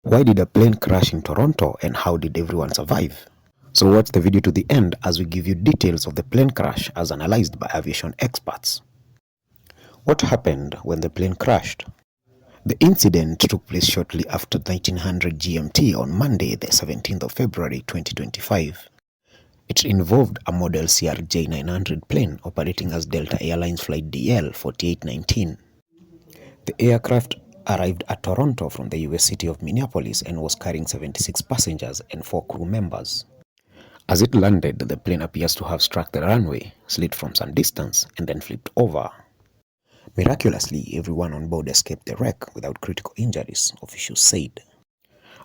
Why did a plane crash in Toronto and how did everyone survive? So watch the video to the end as we give you details of the plane crash as analyzed by aviation experts. What happened when the plane crashed? The incident took place shortly after 1900 GMT on Monday, the 17th of February 2025. It involved a model CRJ-900 plane operating as Delta Airlines Flight DL-4819. The aircraft arrived at Toronto from the US city of Minneapolis and was carrying 76 passengers and 4 crew members. As it landed, the plane appears to have struck the runway, slid from some distance, and then flipped over. Miraculously, everyone on board escaped the wreck without critical injuries, officials said.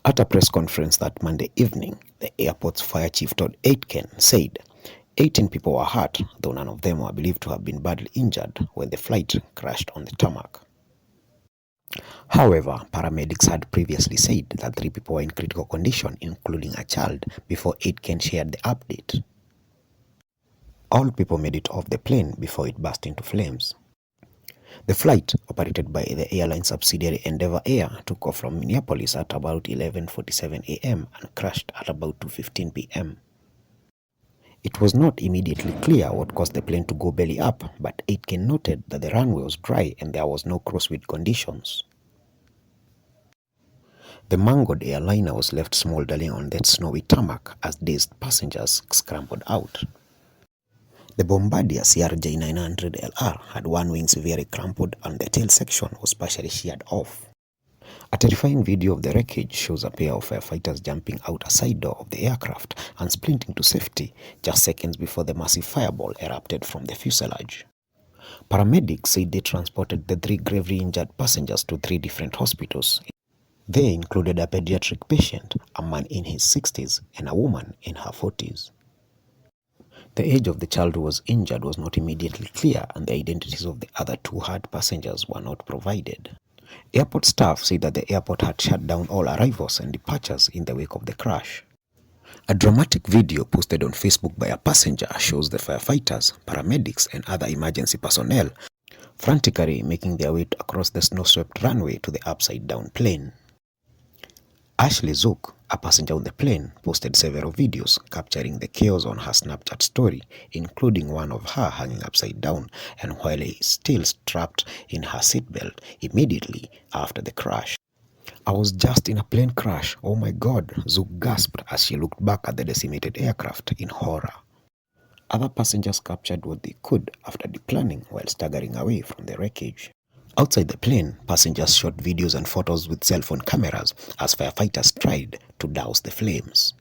At a press conference that Monday evening, the airport's fire chief Todd Aitken said 18 people were hurt, though none of them were believed to have been badly injured when the flight crashed on the tarmac. However, paramedics had previously said that 3 people were in critical condition, including a child, before Aitken shared the update. All people made it off the plane before it burst into flames. The flight, operated by the airline subsidiary Endeavour Air, took off from Minneapolis at about 11:47 a.m. and crashed at about 2:15 p.m. It was not immediately clear what caused the plane to go belly up, but Aitken noted that the runway was dry and there was no crosswind conditions. The mangled airliner was left smoldering on that snowy tarmac as dazed passengers scrambled out. The Bombardier CRJ-900LR had one wing severely crumpled and the tail section was partially sheared off. A terrifying video of the wreckage shows a pair of firefighters jumping out a side door of the aircraft and sprinting to safety just seconds before the massive fireball erupted from the fuselage. Paramedics said they transported the 3 gravely injured passengers to 3 different hospitals. They included a pediatric patient, a man in his 60s, and a woman in her 40s. The age of the child who was injured was not immediately clear, and the identities of the other 2 hurt passengers were not provided. Airport staff said that the airport had shut down all arrivals and departures in the wake of the crash. A dramatic video posted on Facebook by a passenger shows the firefighters, paramedics, and other emergency personnel frantically making their way across the snow-swept runway to the upside-down plane. Ashley Zook, a passenger on the plane, posted several videos capturing the chaos on her Snapchat story, including one of her hanging upside down and while still strapped in her seatbelt immediately after the crash. "I was just in a plane crash, oh my God," Zook gasped as she looked back at the decimated aircraft in horror. Other passengers captured what they could after deplaning while staggering away from the wreckage. Outside the plane, passengers shot videos and photos with cell phone cameras as firefighters tried to douse the flames.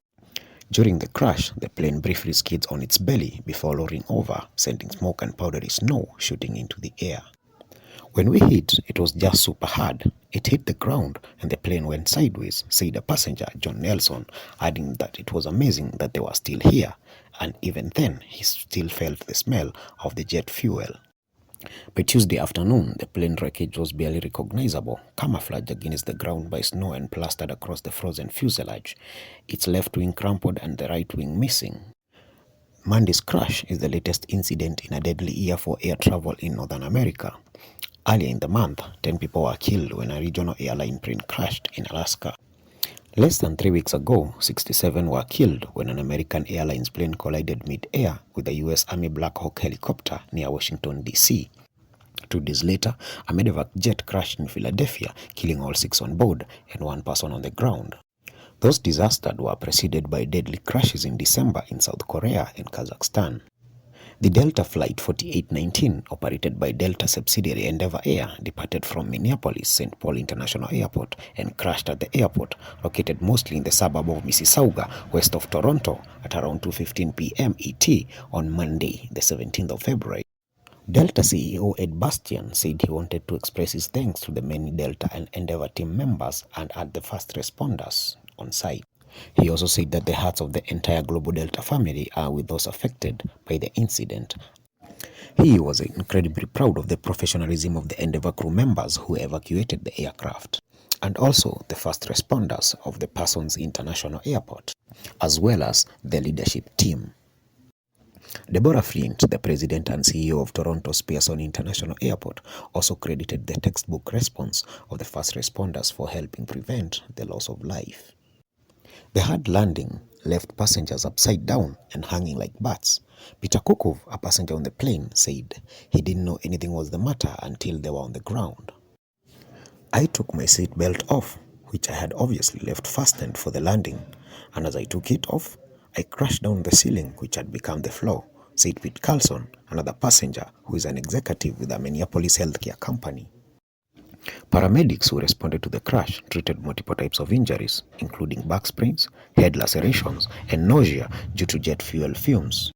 During the crash, the plane briefly skids on its belly before lowering over, sending smoke and powdery snow shooting into the air. "When we hit, it was just super hard. It hit the ground and the plane went sideways," said a passenger, John Nelson, adding that it was amazing that they were still here, and even then he still felt the smell of the jet fuel. By Tuesday afternoon, the plane wreckage was barely recognizable, camouflaged against the ground by snow and plastered across the frozen fuselage, its left wing crumpled and the right wing missing. Monday's crash is the latest incident in a deadly year for air travel in Northern America. Earlier in the month, 10 people were killed when a regional airline plane crashed in Alaska. Less than 3 weeks ago, 67 were killed when an American Airlines plane collided mid-air with a U.S. Army Black Hawk helicopter near Washington, D.C. 2 days later, a medevac jet crashed in Philadelphia, killing all 6 on board and 1 person on the ground. Those disasters were preceded by deadly crashes in December in South Korea and Kazakhstan. The Delta Flight 4819, operated by Delta subsidiary Endeavour Air, departed from Minneapolis-St. Paul International Airport and crashed at the airport, located mostly in the suburb of Mississauga, west of Toronto, at around 2:15 p.m. ET on Monday, the 17th of February. Delta CEO Ed Bastian said he wanted to express his thanks to the many Delta and Endeavour team members and at the first responders on site. He also said that the hearts of the entire Global Delta family are with those affected by the incident. He was incredibly proud of the professionalism of the Endeavour crew members who evacuated the aircraft, and also the first responders of the Parsons International Airport, as well as the leadership team. Deborah Flint, the president and CEO of Toronto's Pearson International Airport, also credited the textbook response of the first responders for helping prevent the loss of life. The hard landing left passengers upside down and hanging like bats. Peter Kukov, a passenger on the plane, said he didn't know anything was the matter until they were on the ground. I took my seat belt off, which I had obviously left fastened for the landing, and as I took it off, I crashed down the ceiling, which had become the floor, said Pete Carlson, another passenger who is an executive with a Minneapolis healthcare company. Paramedics who responded to the crash treated multiple types of injuries, including back sprains, head lacerations, and nausea due to jet fuel fumes.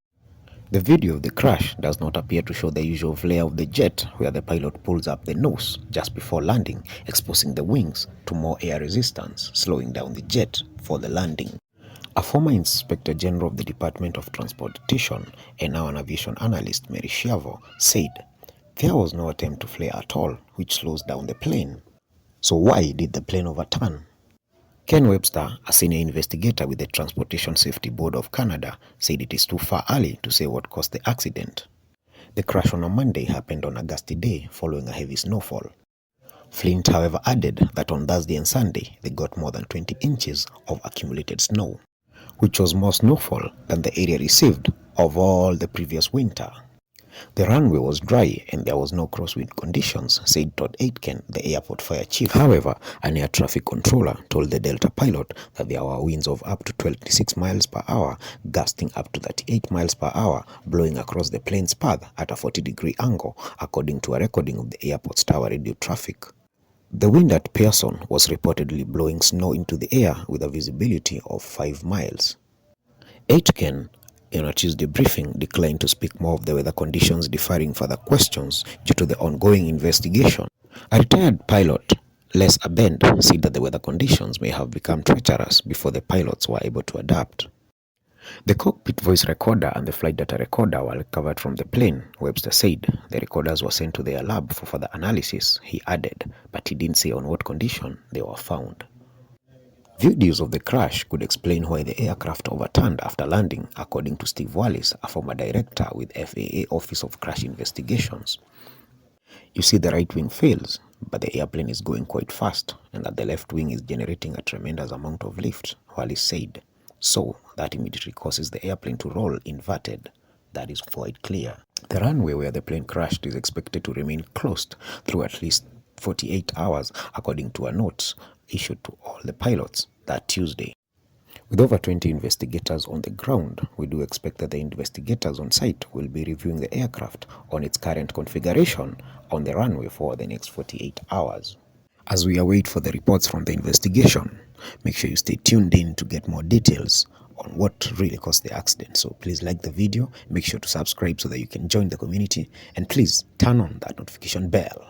The video of the crash does not appear to show the usual flare of the jet, where the pilot pulls up the nose just before landing, exposing the wings to more air resistance, slowing down the jet for the landing. A former Inspector General of the Department of Transportation and now an aviation analyst, Mary Schiavo, said, "There was no attempt to flare at all, which slows down the plane. So why did the plane overturn?" Ken Webster, a senior investigator with the Transportation Safety Board of Canada, said it is too far early to say what caused the accident. The crash on a Monday happened on a gusty day following a heavy snowfall. Flint, however, added that on Thursday and Sunday they got more than 20 inches of accumulated snow, which was more snowfall than the area received of all the previous winter. The runway was dry and there was no crosswind conditions, said Todd Aitken, the airport fire chief. However, an air traffic controller told the Delta pilot that there were winds of up to 26 miles per hour, gusting up to 38 miles per hour, blowing across the plane's path at a 40-degree angle, according to a recording of the airport's tower radio traffic. The wind at Pearson was reportedly blowing snow into the air with a visibility of 5 miles. Aitken, in a Tuesday briefing, declined to speak more of the weather conditions, deferring further questions due to the ongoing investigation. A retired pilot, Les Abend, said that the weather conditions may have become treacherous before the pilots were able to adapt. The cockpit voice recorder and the flight data recorder were recovered from the plane, Webster said. The recorders were sent to their lab for further analysis, he added, but he didn't say on what condition they were found. Videos of the crash could explain why the aircraft overturned after landing, according to Steve Wallis, a former director with FAA Office of Crash Investigations. "You see the right wing fails, but the airplane is going quite fast, and that the left wing is generating a tremendous amount of lift," Wallis said. "So that immediately causes the airplane to roll inverted. That is quite clear." The runway where the plane crashed is expected to remain closed through at least 48 hours, according to a note issued to all the pilots that Tuesday. With over 20 investigators on the ground, we do expect that the investigators on site will be reviewing the aircraft on its current configuration on the runway for the next 48 hours. As we await for the reports from the investigation, make sure you stay tuned in to get more details on what really caused the accident. So please like the video, make sure to subscribe so that you can join the community, and please turn on that notification bell.